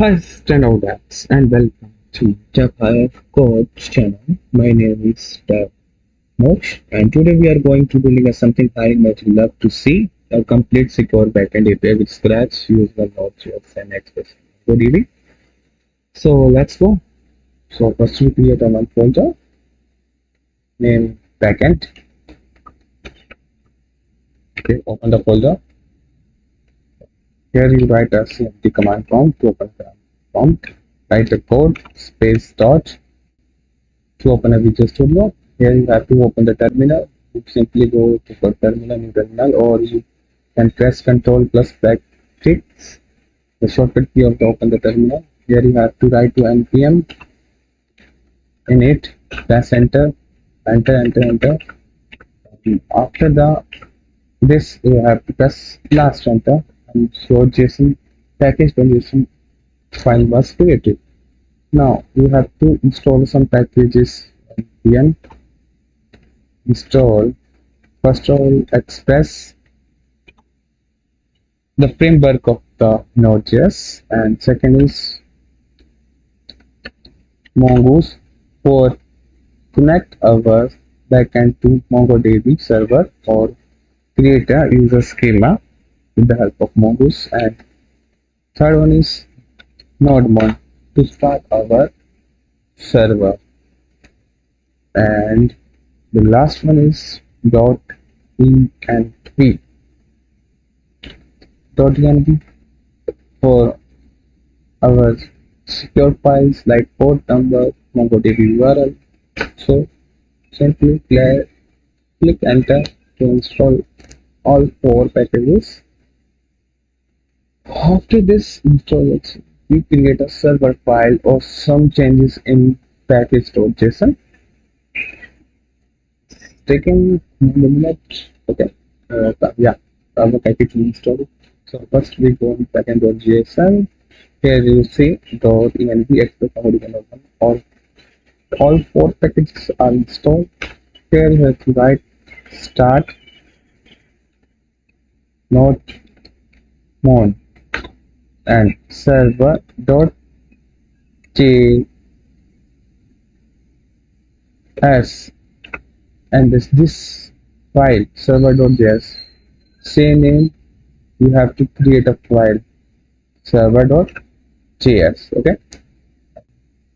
Hi standouts and welcome to DevHire Code channel. My name is Dev Mosh and today we are going to building a something I much love to see a complete secure backend API with scratch using Node.js and Express. Good evening. So let's go. So first we create a one folder named Backend. Okay, open the folder. Here you write a CMD command prompt to open the prompt. Write a code space dot to open a Visual Studio. Here you have to open the terminal. You simply go to the terminal, new terminal, or you can press Ctrl plus backticks, the shortcut key of the open the terminal. Here you have to write to npm init, press enter, enter. After this you have to press last enter, and your JSON package.json file was created. Now you have to install some packages. npm install first of all Express, the framework of the Node.js, and second is Mongoose for connect our backend to MongoDB server or create a user schema with the help of Mongoose, and third one is NodeMon to start our server, and the last one is .env .env for our secure files like port number, MongoDB URL. So simply click enter to install all four packages. After this installation, we create a server file or some changes in package.json. Taking a minute. Okay. Yeah, our package installed. So first we go in backend.json. Here you see .env express all four packages are installed. Here you have to write start node.mon and server.js, and this file server.js, same name, you have to create a file server.js. Okay,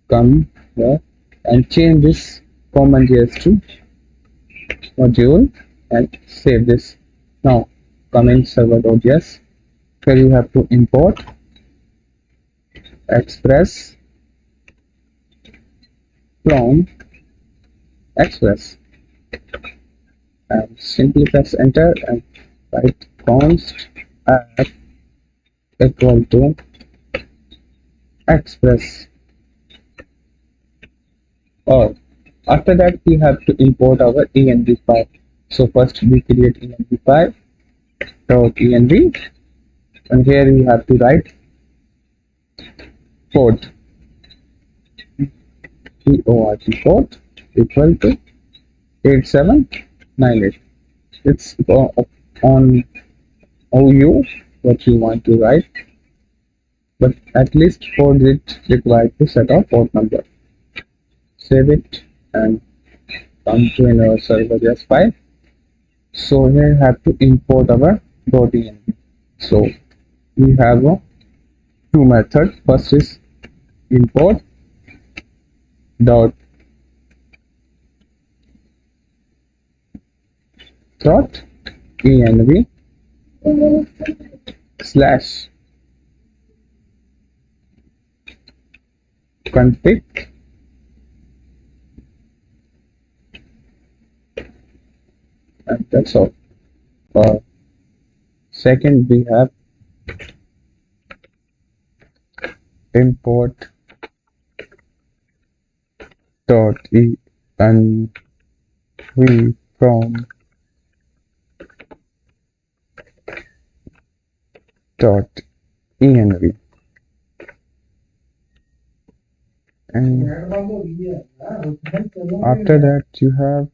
come here and change this common.js to module and save this. Now come in server.js. Here you have to import express from express, and simply press enter and write const add equal to express. Or after that we have to import our env file. So first we create env file .env, and here you have to write port port equal to 8798. It's on OU what you want to write, but at least 4 digits required to set up port number. Save it and come to in our server.js file. So here you have to import our .env. So we have two methods. First is import .env slash config, and that's all. Second we have import .env from .env, and after that you have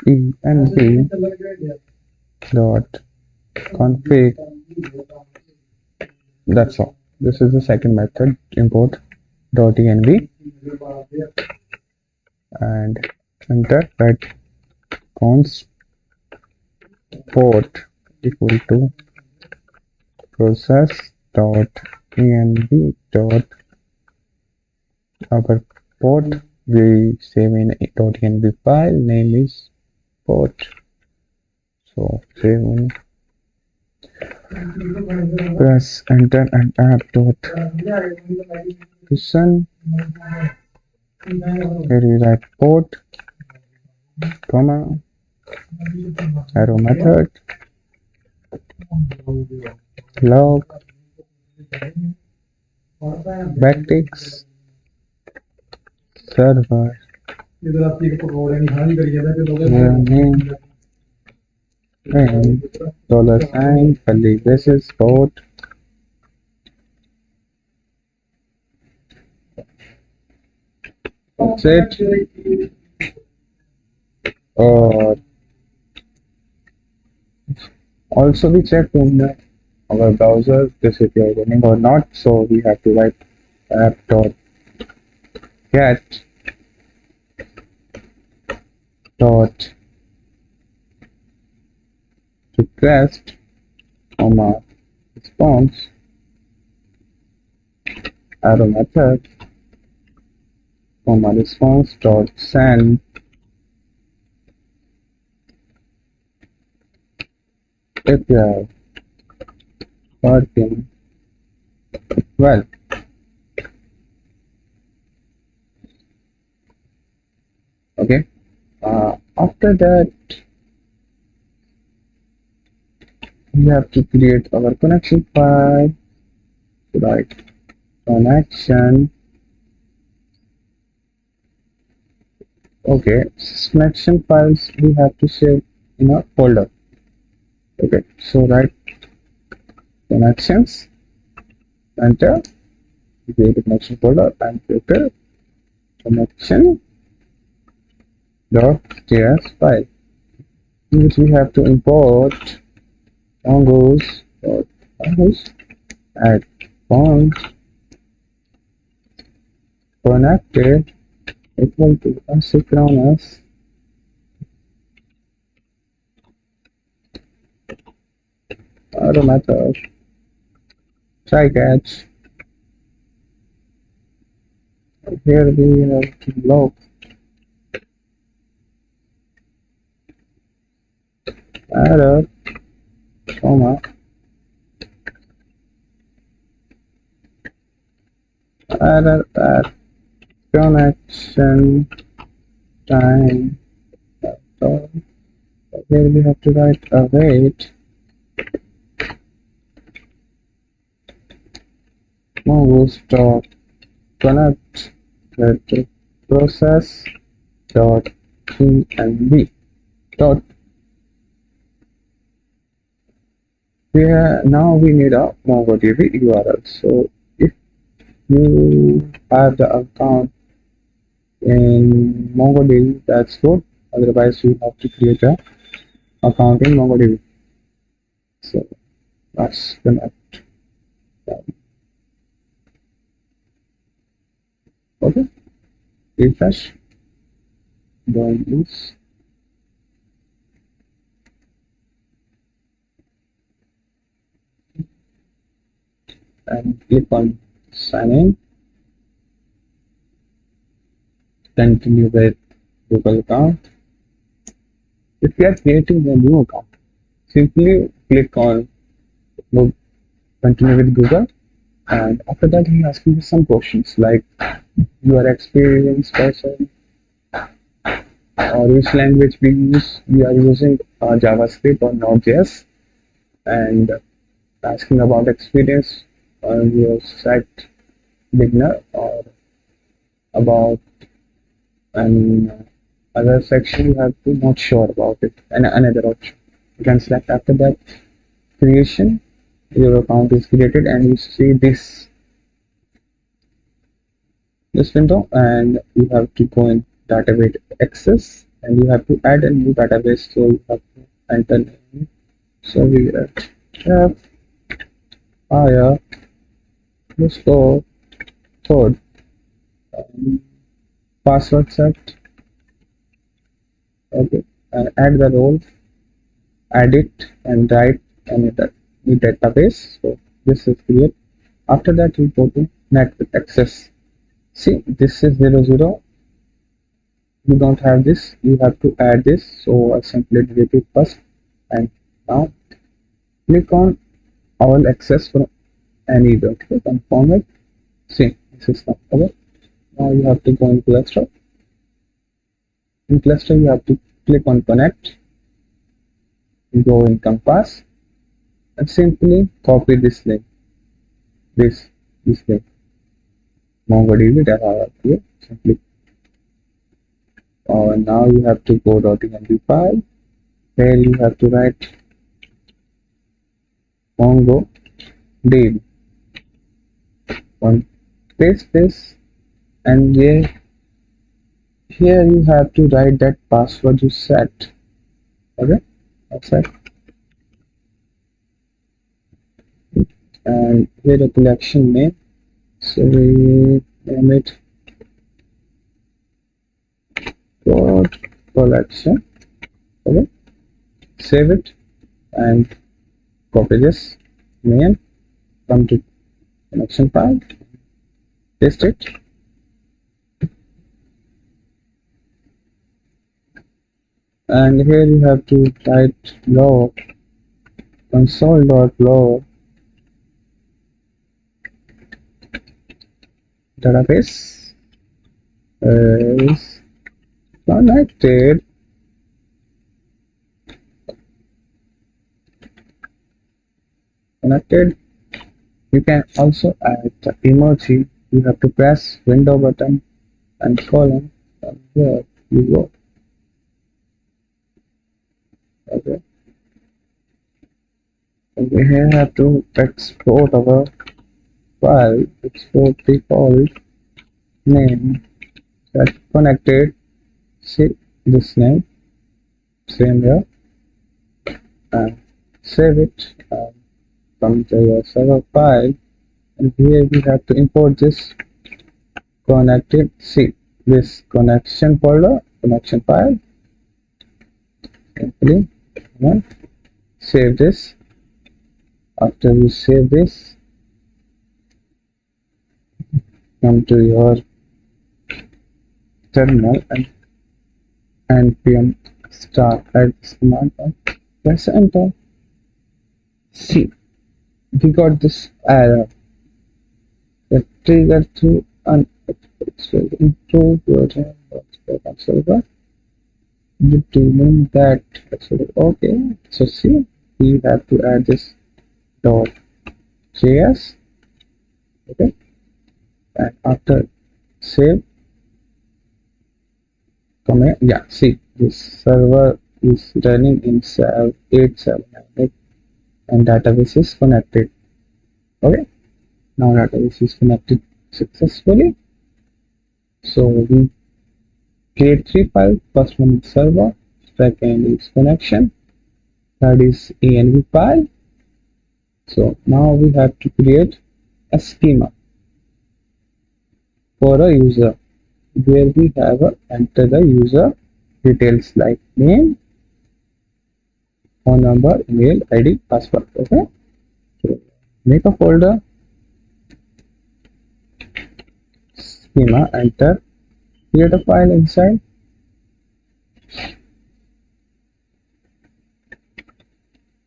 .env dot config That's all. This is the second method, import .env, and enter write const port equal to process dot env dot our port we save in .env file name is port. So save in, press enter and app dot listen. Here we write port, comma, arrow method, log, backticks, server, name, and dollar sign, curly braces, port. That's it. Also we check in our browser this if you are running or not. So we have to write app.get dot request comma response arrow method comma response dot send API working well. Okay. After that, we have to create our connection file. Right, connection. Okay, connection files we have to save in a folder. Okay, so write connections, enter, create a connection folder and prepare connection.js file, in which we have to import Mongoose add point connected equal to asynchronous arrow method try catch. Here we have to log error comma error at connection time. So here we have to write await mongoose dot connect with process dot env dot. Now we need a MongoDB URL. So if you have the account in MongoDB, that's good. Otherwise, you have to create a account in MongoDB. So that's connect. Okay, refresh. Doing this. And click on sign in. Continue with Google account. If you are creating a new account, simply click on continue with Google, and after that he asking you some questions like you are experienced person or which language we use. We are using JavaScript or Node.js, and asking about experience on your site beginner or about an other section you have to not sure about it, and another option you can select. After that creation, your account is created and you see this window, and you have to go in database access and you have to add a new database. So you have to enter name. So we have hire let's go code, password set, okay, and add the role, add it and write any the database. So this is create. After that you go to network access. See, this is 00. You don't have this, you have to add this. So I simply delete it first, and now click on all access from any event. Okay, confirm it. See, this is not over. Now you have to go in cluster. In cluster you have to click on connect, go in compass, and simply copy this link, this link, MongoDB DevHire API. Simply now you have to go .env file. Here you have to write MongoDB. Paste this, and here you have to write that password you set. Okay, that's it. And here the collection name. So we name it code collection. Okay, save it and copy this name, come to connection file, paste it, and here you have to type log console.log database is connected. You can also add the emoji. You have to press window button and colon, and here you go. Okay, and we here have to export our file, export default name that connected. See this name, same here, and save it, and come to your server file, and here we have to import this connected. See this connection folder, connection file. Simply save this. After you save this, come to your terminal and npm start add this command and press enter. See, we got this error. The trigger to improve your server. You mean that. Okay, so see, we have to add this .js. Okay, and after save, command, yeah, see, this server is running in 8798 and database is connected. Okay, now database is connected successfully. So we create 3 files. First one is server, second is connection, third is env file. So now we have to create a schema for a user, where we have enter the user details like name, phone number, email, ID, password. Okay, so make a folder, schema, enter, create a file inside,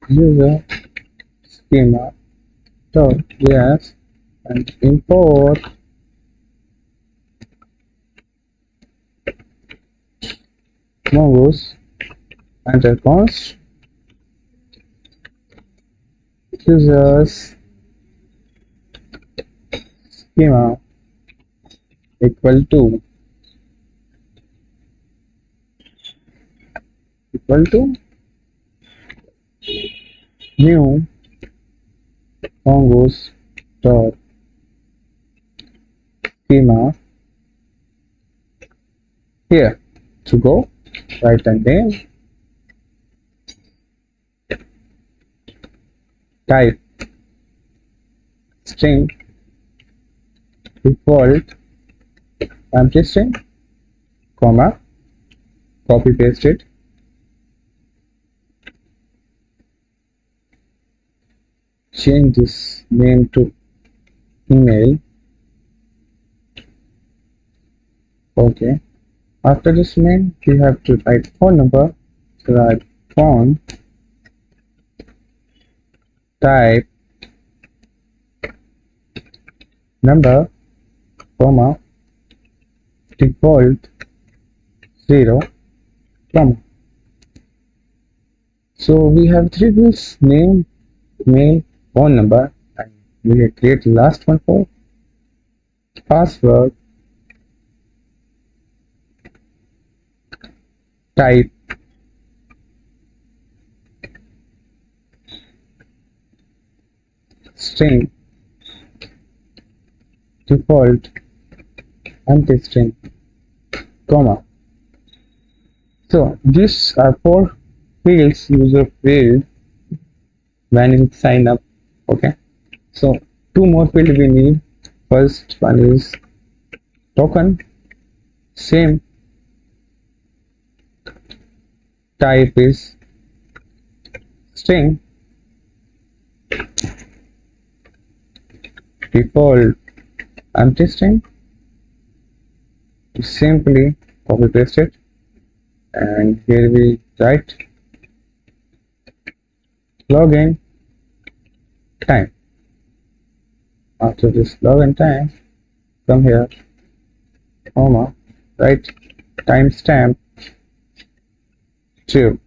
user schema .js, and import Mongoose, enter const users schema equal to new Mongoose dot schema. Here to go, write the name, type string default empty string, comma, copy paste it, change this name to email. Okay, after this name we have to write phone number, so write phone, type number, comma, default 0, comma. So we have three fields: name, mail, phone number, and we will create the last one for password, type string, default empty string, comma. So these are four fields user field when you sign up. Okay, so two more fields we need. First one is token, same type is string, default empty string. Simply copy paste it, and here we write login time. After this login time, come here, comma, write timestamp 2.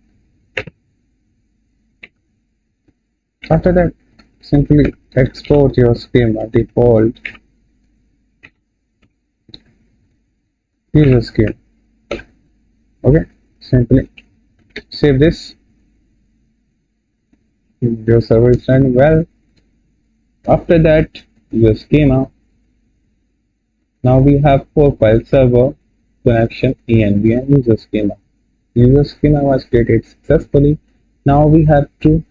After that, simply export your schema, default user schema. Okay, simply save this. Your server is running well. After that, your schema. Now we have four files: server, connection, env, and user schema. User schema was created successfully. Now we have to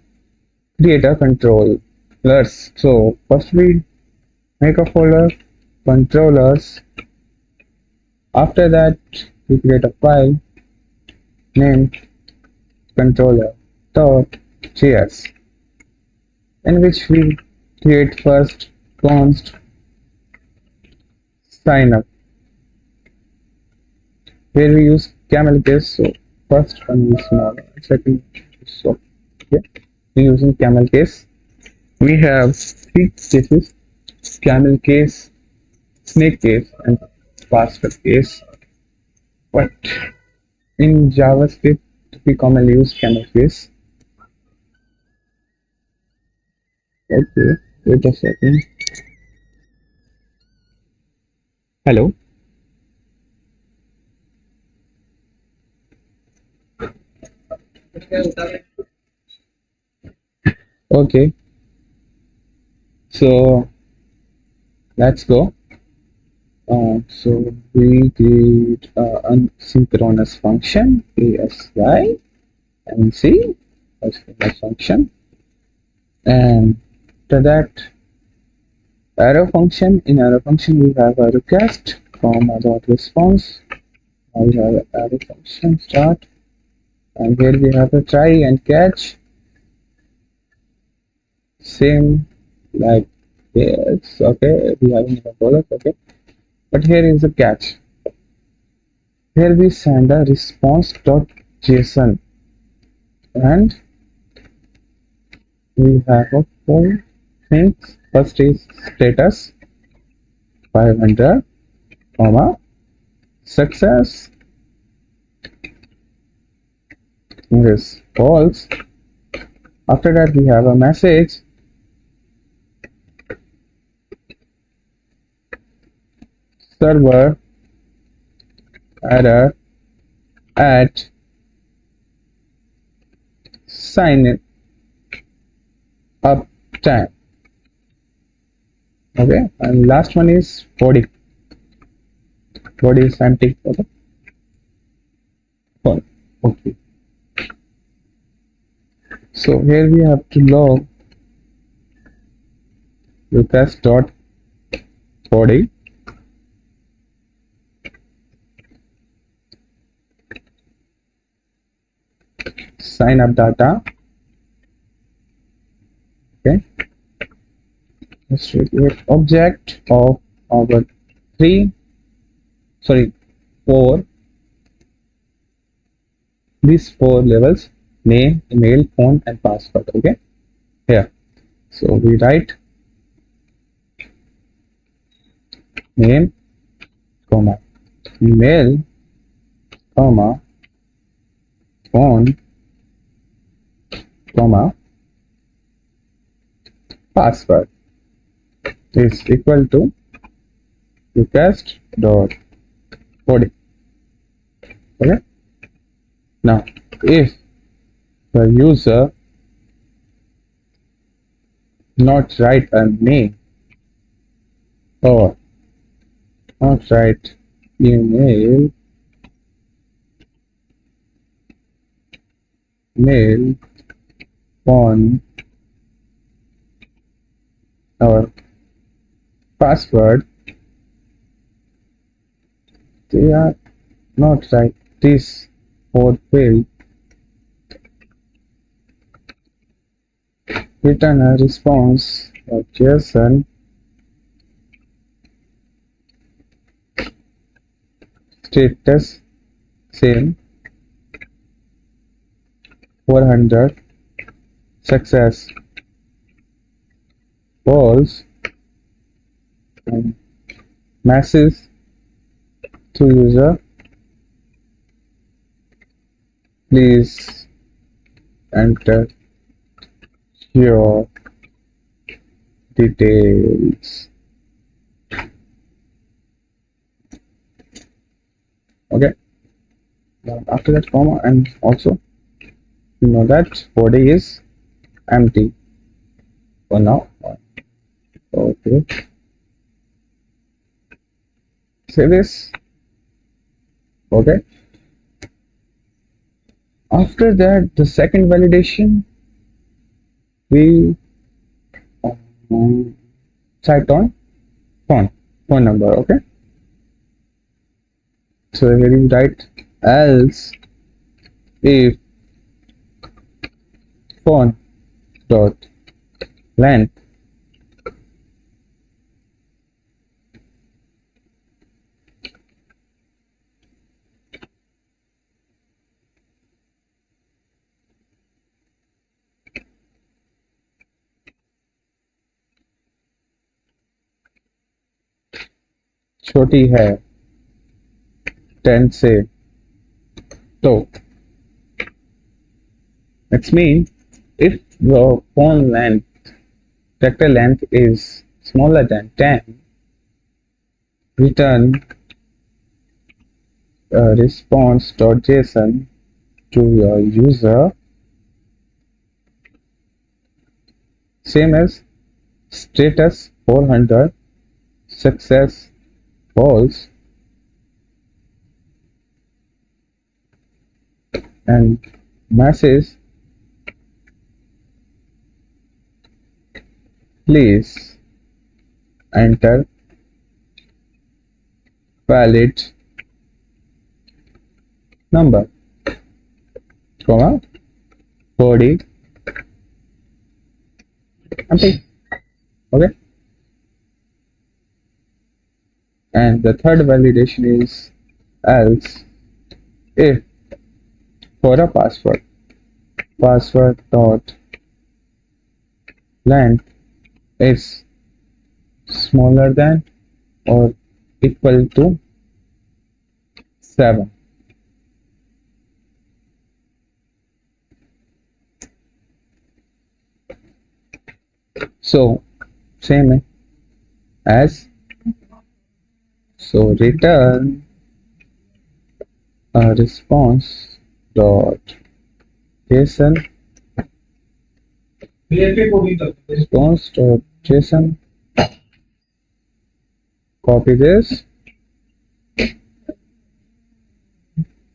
create a controllers. So first we make a folder controllers. After that, we create a file named controller.js, in which we create first const sign up. Here we use camel case, so first one is small, second is so yeah, we're using camel case. We have three cases: camel case, snake case, and password case. But in JavaScript we commonly use camel case. Okay, wait a second. Hello. Okay, so let's go. So we create asynchronous function async asynchronous function, and after that arrow function. In arrow function we have a request comma dot response. Now we have arrow function start, and here we have a try and catch, same like this. Okay, we have a dollar. Okay, but here is a catch. Here we send a response.json, and we have a four things. First is status 500, comma, success is false. After that we have a message server error at sign up time. Okay, and last one is body is empty. Okay, fine. Okay, so here we have to log request dot body sign up data. Okay, let's create object of our four, these four levels: name, email, phone, and password. Okay, here, so we write name, comma, email, comma, phone, comma, password is equal to request dot coding. Okay, now if the user not write a name or not write email, mail, phone, or password, they are not right. This code will return a response of JSON status same 400 success false and message to user, please enter your details. Okay, now after that comma, and also you know that body is empty for now. Okay, say this. Okay, after that the second validation we checked on phone number. Okay, so here you write else if phone dot length छोटी है 10 से, तो it means if the phone length character length is smaller than 10, return a response.json to your user same as status 400 success false and message please enter valid number, comma, body empty. Okay, and the third validation is else if for a password dot length is smaller than or equal to 7. So same as, so return a response dot json response dot json, copy this,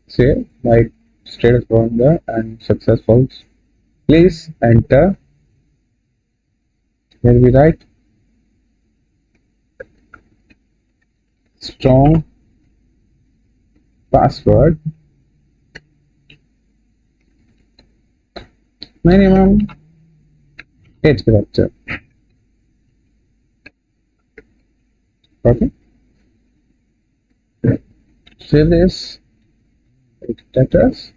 say like status founder and successful, please enter. Here we write strong password minimum 8 character. Okay, save this status.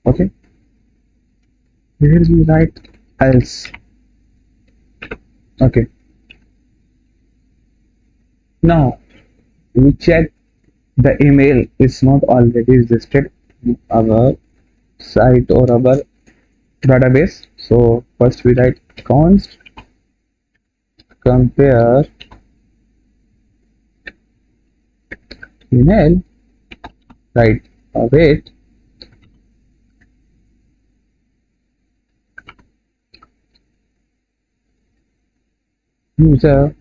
Okay, here we write else. Okay, now we check the email is not already registered in our site or our database. So first we write const compare email, right, wait, user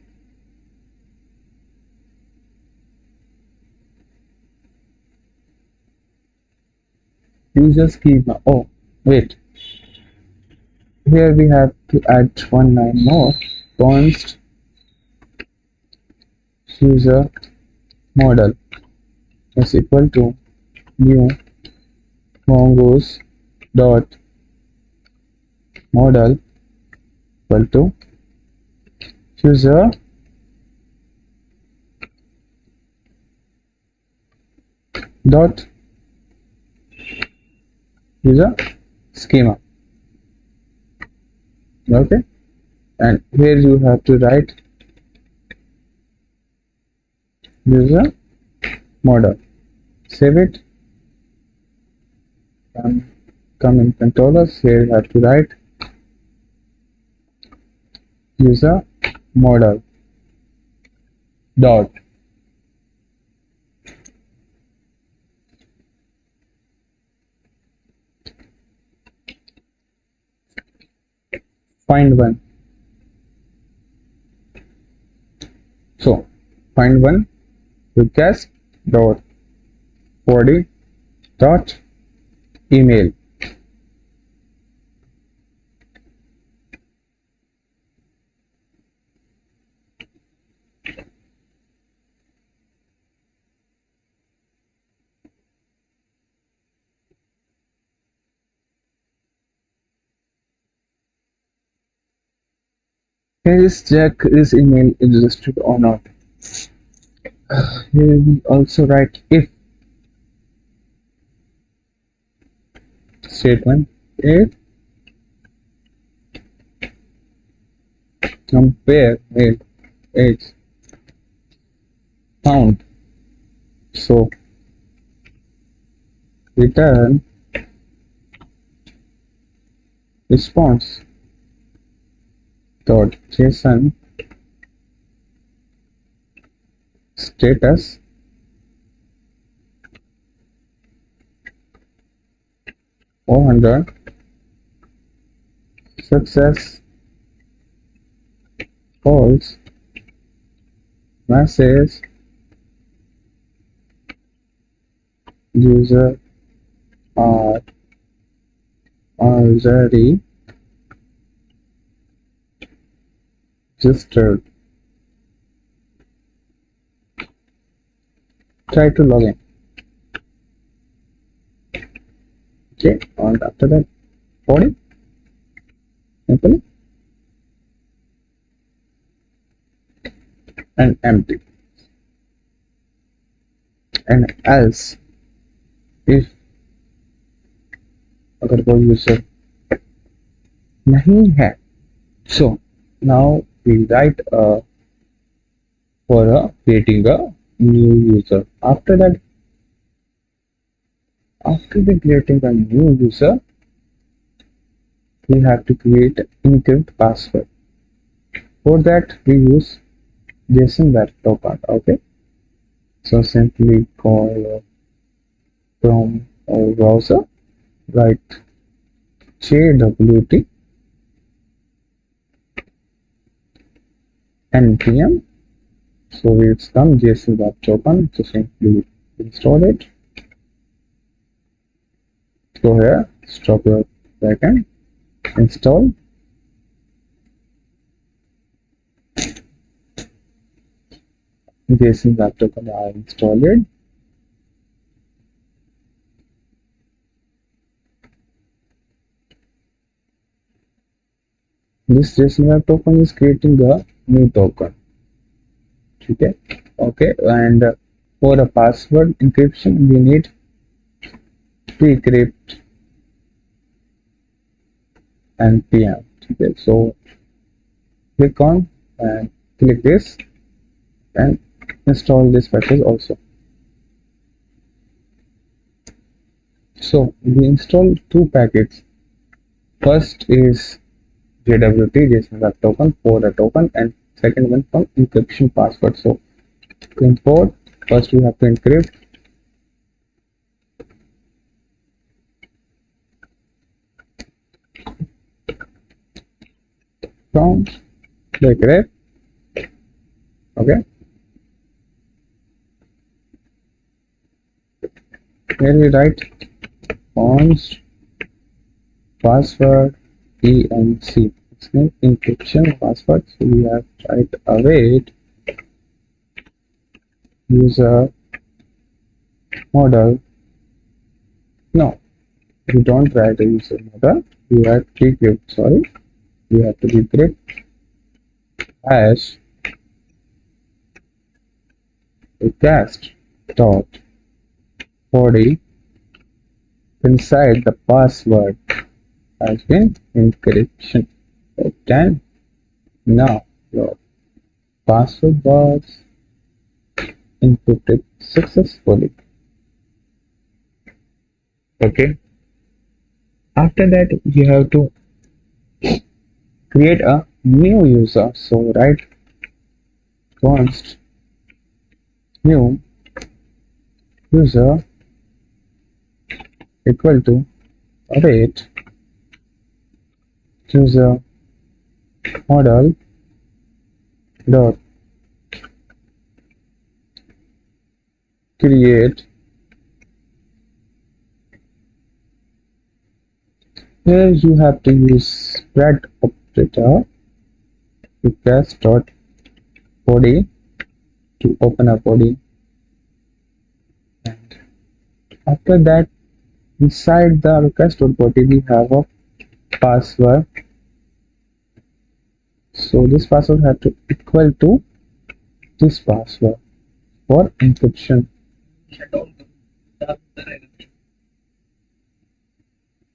schema. Oh wait, here we have to add one line more. Const user model is equal to new mongoose dot model equal to user dot user schema. Okay, and here you have to write user model. Save it and come in controllers. Here you have to write user model dot find one. So find one request dot body dot email. Here is check this email is registered or not. Here we also write if statement, if compare mail is found, so return response dot json status 400 success calls message user are already registered. Try to log in. Okay, and after that body simple and empty. And else if अगर कोई user नहीं है, so now we write for creating a new user. After that, after the creating a new user, we have to create encrypt password. For that we use JSON web token. Okay, so simply call Chrome or browser, write JWT npm. So it's come JSON web token. So simply install it. Go here, stop your backend, install. JSON web token are installed. This JSON web token is creating a new token. Okay, and for a password encryption, we need bcrypt and PM. Okay, so click on and click this and install this package also. So we install two packets. First is JWT JSON web token for the token, and second one from encryption password. So to import, first we have to encrypt. From bcrypt. Okay, here we write const password enc. It's means encryption password. So we have to write await user model. No, we don't write a user model. We write bcrypt. Sorry, we have to bcrypt hash request dot body inside the password has been encryption. Okay, now your password was encrypted successfully. Okay, after that you have to create a new user. So write const new user equal to await user model dot create. Here you have to use spread operator request dot body to open a body, and after that inside the request dot body we have a password. So this password has to equal to this password for encryption.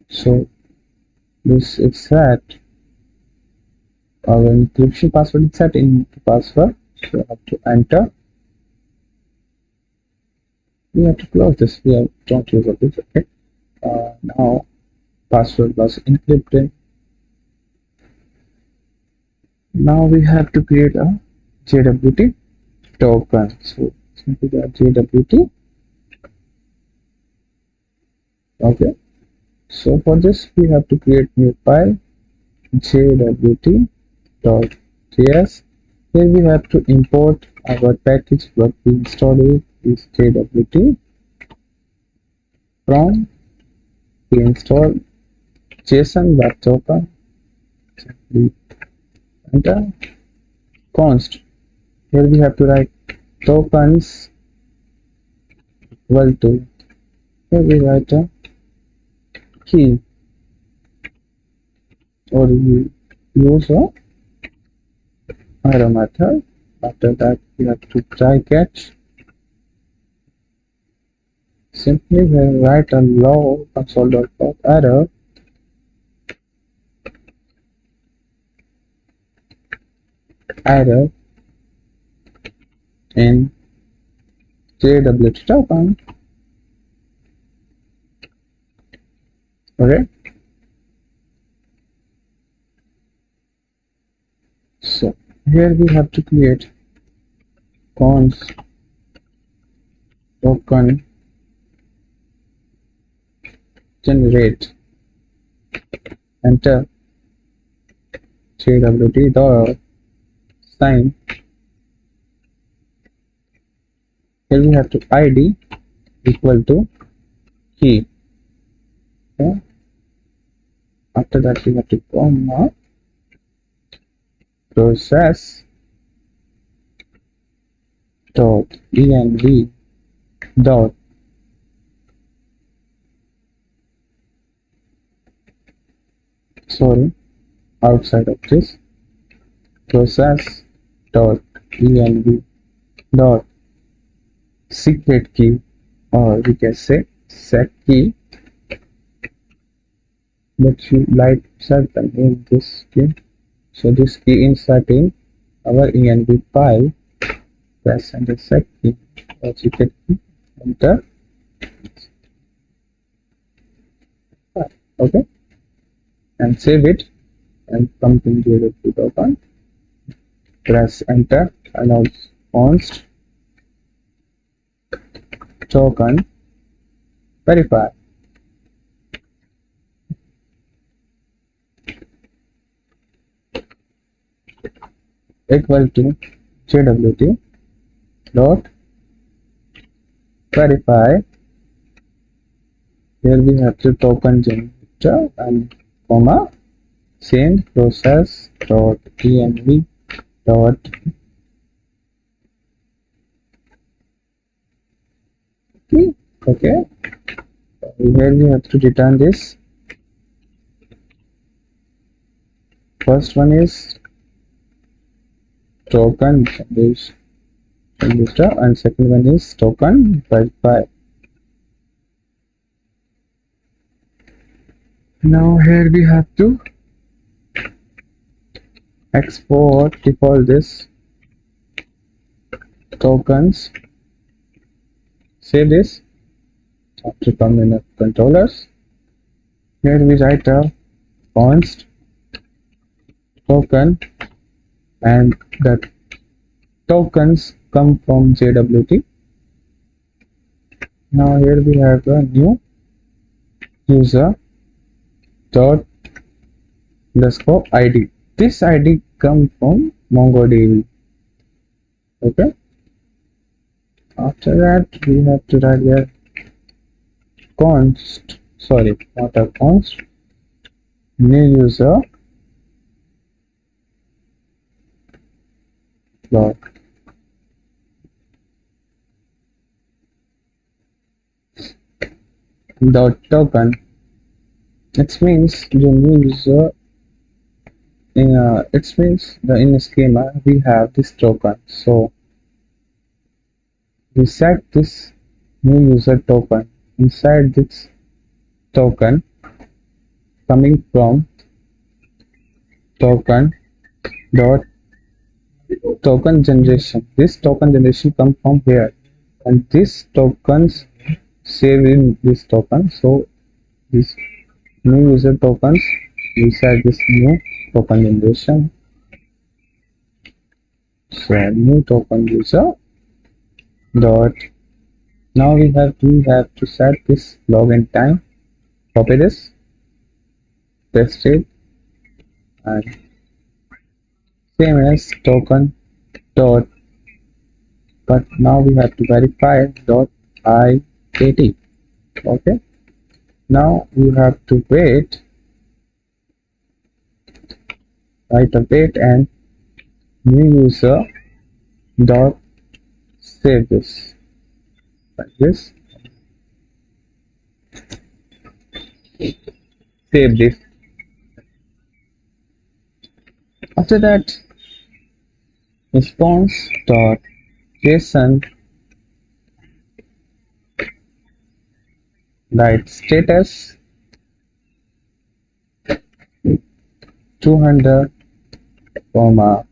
So this is set, our encryption password is set in the password. So you have to enter. We have to close this. We don't use this. Okay. Now password was encrypted. Now we have to create a JWT token. So simply the JWT. Okay. So for this we have to create new file jwt.js. Here we have to import our package what we installed with is JWT. From we install JSON web token. Simply enter const. Here we have to write tokens equal to. Here we write a key, or we use a arrow method. After that we have to try catch. Simply we write a log console.log error in JWT token. Okay, so here we have to create const token generate, enter JWT dot sign. Here we have to id equal to key. Okay. After that we have to comma process dot env dot sorry outside of this process dot env dot secret key, or we can say set key, but you like certain in this key. So this key insert in our env file, press enter set key or secret key, enter. Okay, and save it and come to the token, press enter, and now const token verify equal to jwt dot verify. Here we have the token generator and comma same process dot env dot key. Okay, here we have to return this. First one is token generator and second one is token verify. Now here we have to export default this tokens. Save this after terminal controllers. Here we write a const token and the tokens come from jwt. Now here we have a new user dot underscore id. This id come from MongoDB. Okay, after that we have to write here const, sorry, not a const, new user dot token. It means the new user in it means the in a schema we have this token, so we set this new user token inside this token coming from token dot token generation. This token generation come from here and this tokens save in this token, so this new user tokens inside this new token generation. So new token user dot, now we have to set this login time. Copy this, paste it, and same as token dot, but now we have to verify dot IAT. Okay, now you have to wait, write a wait and new user dot save this like this, save this. After that response dot json write status 200 comma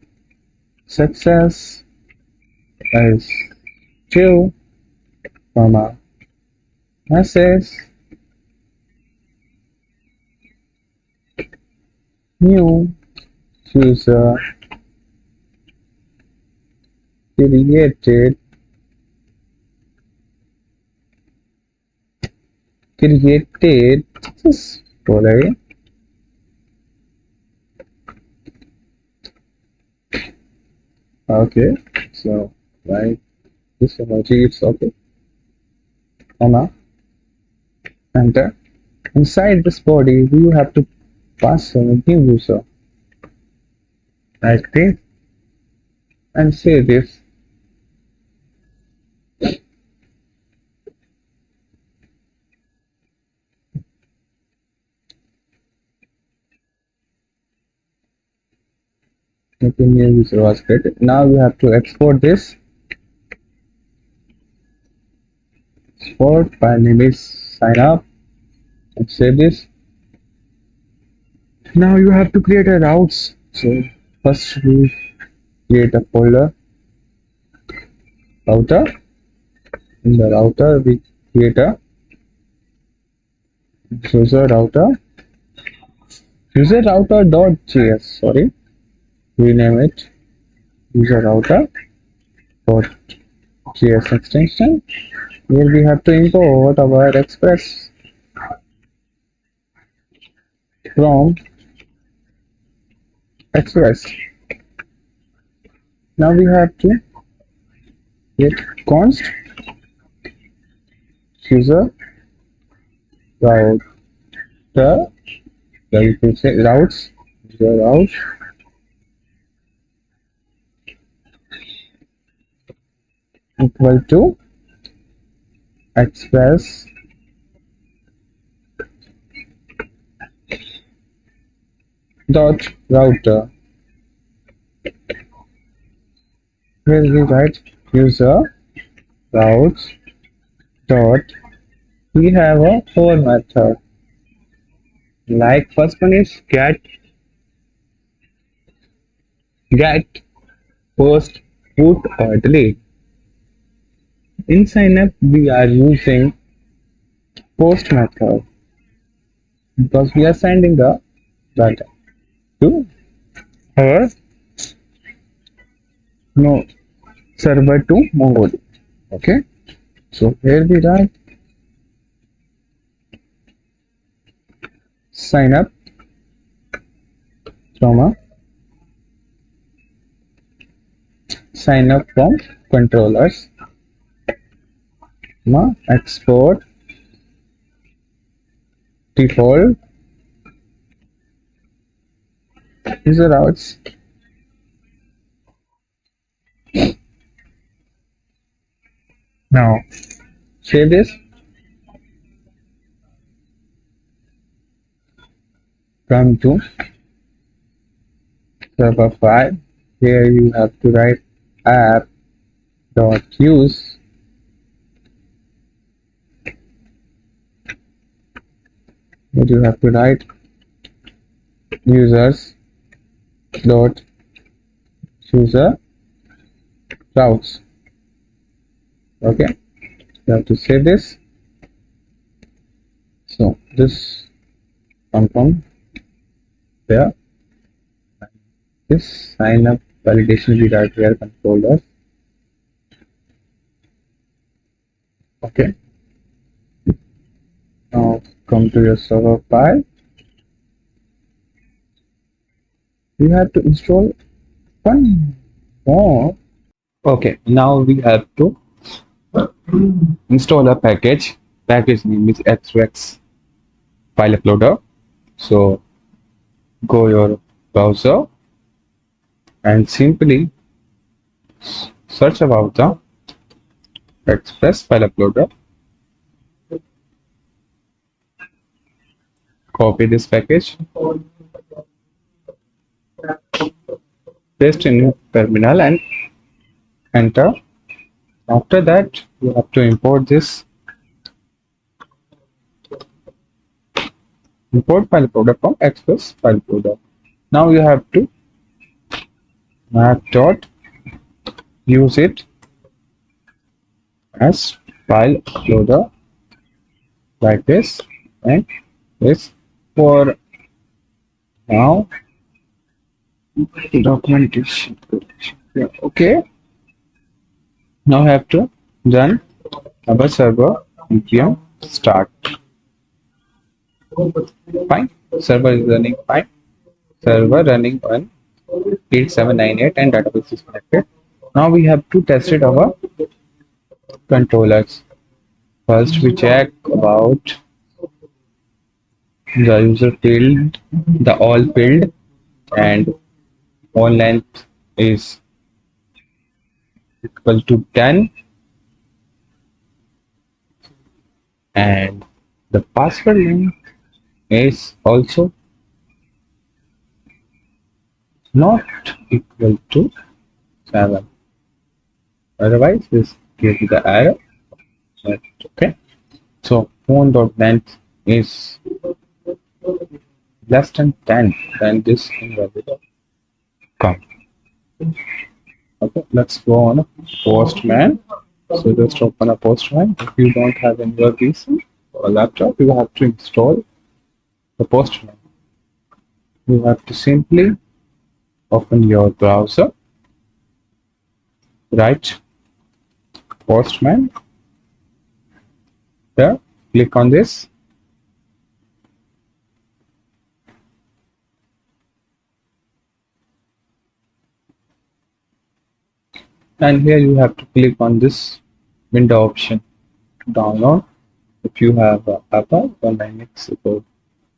success is 2 comma message new user created successfully. Okay, so right, this emoji it's okay, comma enter. Inside this body we have to pass a new user like this and say this Okay, new user was created. Now you have to export this. Export file name is sign up and save this. Now you have to create a routes. So first we create a folder router. In the router we create a user router.js. Sorry, rename it user router.js extension. Here we have to import our express from express. Now we have to get const user router, you can say routes, user routes equal to express dot router. Here we write user routes dot. We have a for method. Like first one is get post put or delete. In signup we are using post method because we are sending the data to our no server to MongoDB. Okay, so here we write sign up from a sign up from controllers export default user routes. Now save this. Come to server file. Here you have to write app.use. Here you have to write users dot user routes. Okay, you have to save this. So this come from there. This sign up validation we write here controllers. Okay, now come to your server file. You have to install one more. Okay, now we have to install a package. Package name is xrex file uploader. So go your browser and simply search about the express file uploader. Copy this package, paste in your terminal and enter. After that you have to import this import file uploader from express file uploader. Now you have to map dot use it as file uploader like this, and this for now documentation. Yeah, okay, now I have to run our server npm start. Fine, server is running fine. Server running on 8798 and database is connected. Now we have to test it our controllers. First we check about the user field, the all field, and all length is equal to 10, and the password length is also not equal to 7. Otherwise this gives you the error. Okay, so phone.length is less than 10, then this invalid come. Okay, let's go on a Postman. So just open a Postman. If you don't have any your PC or laptop, you have to install the Postman. You have to simply open your browser, write Postman there, click on this, and here you have to click on this window option to download. If you have Apple or Linux, so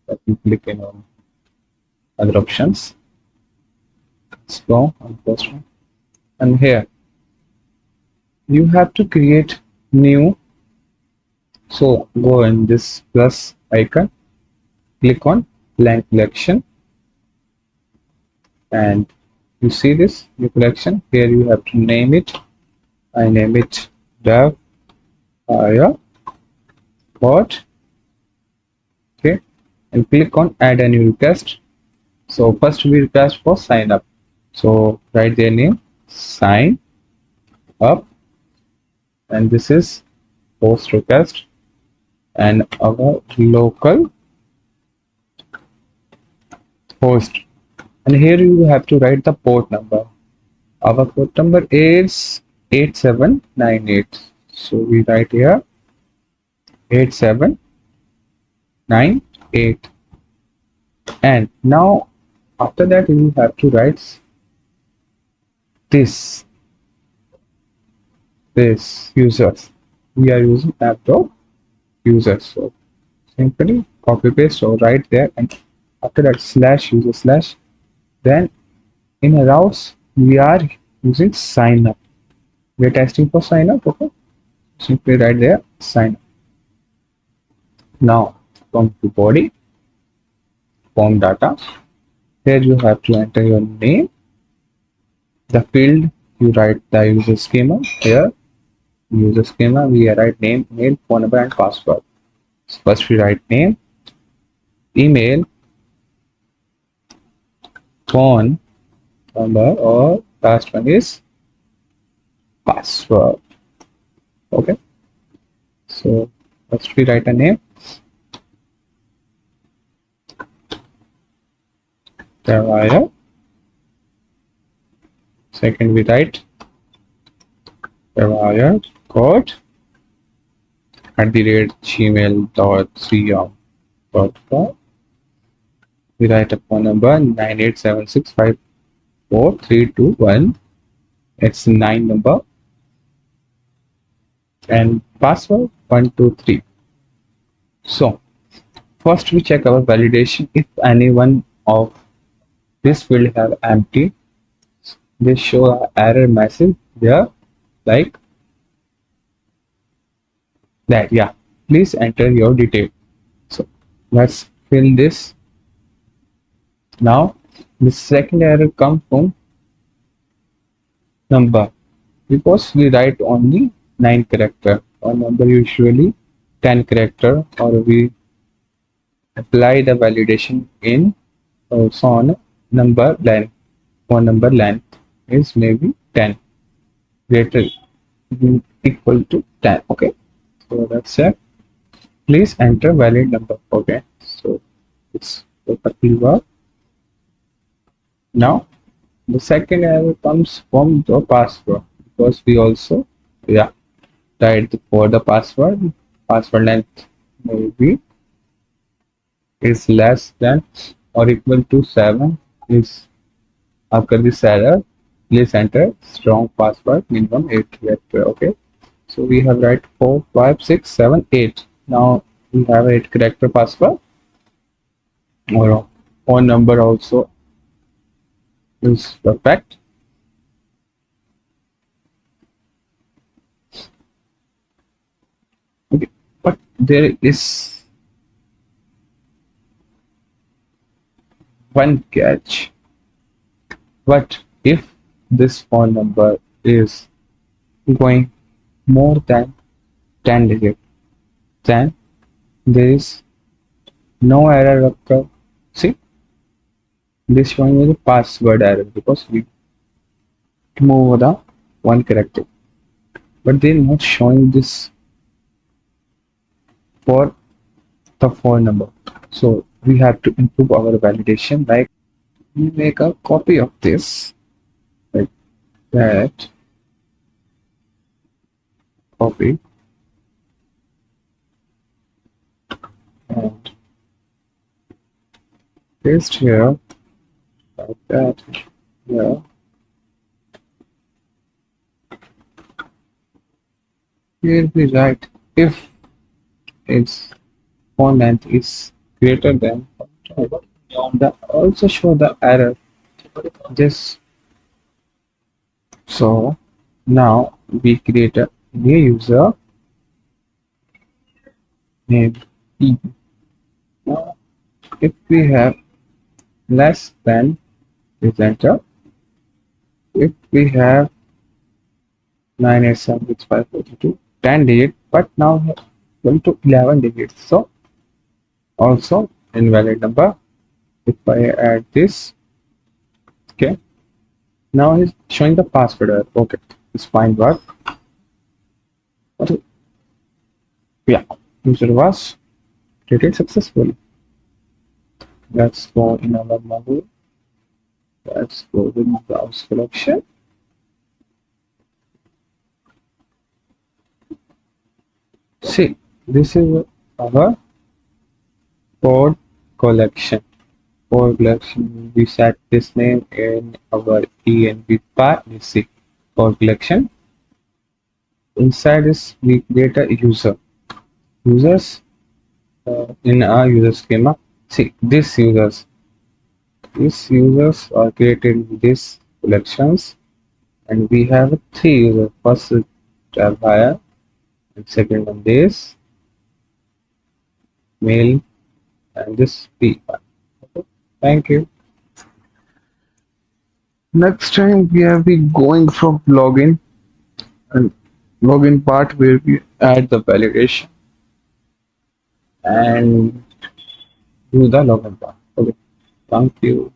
that you click in on other options. Let's go on Postman, and here you have to create new. So go in this plus icon, click on blank collection, and you see this new collection. Here you have to name it. I name it DevHire Code. Okay, and click on add a new request. So first we request for sign up. So write their name, sign up, and this is post request, and our local host. And here you have to write the port number. Our port number is 8798. So we write here 8798. And now after that you have to write this users. We are using app.users. So simply copy paste or write there, and after that slash user slash, then in a routes we are using sign up. We are testing for sign up. Okay, simply write there sign up. Now come to body form data. Here you have to enter your name, the field you write the user schema. Here user schema we write name, mail, phone number, and password. So first we write name, email, phone number, or last one is password. Okay, so first we write a name, DevHire. Second we write DevHire Code @gmail.com. We write a phone number 987654321. It's 9 number, and password 123. So first we check our validation. If any one of this field have empty, they show an error message there like that. Yeah, please enter your detail. So let's fill this. Now the second error comes from number, because we write only 9 character, or number usually 10 character, or we apply the validation in also on number length. One number length is maybe 10, greater equal to 10. Okay, so that's it. Please enter valid number. Okay, so it's perfectly work. Now the second error comes from the password, because we also write for the password length maybe is less than or equal to 7. Is after this error, please enter strong password minimum 8 character. Okay, so we have write 4 5 6 7 8. Now we have 8 character password, or phone number also is perfect. Okay, but there is one catch. But if this phone number is going more than 10 digits, then there is no error occur. See, this showing is a password error because we move the one character, but they're not showing this for the phone number. So we have to improve our validation. Like we make a copy of this, like that, copy, and paste here, like that. Here, here we write if its font length is greater than the also show the error. Just so now we create a new user named E. Now if we have less than is enter. If we have 9876542 10 digit, but now equal to 11 digits, so also invalid number. If I add this, okay, now it's showing the password error. Okay, it's fine work. Okay. Yeah, user was created successfully. Let's go in our Mongoose. Let's go with browse collection. See, this is our code collection. Code collection. We set this name in our env path. You see, code collection. Inside this, we create a user. Users in our user schema. See, these users are created in these collections, and we have three users. First is DevHire, and second one this mail, and this P. Okay. Thank you. Next time we are going from login and login part where we add the validation and do the login part. Okay. Thank you.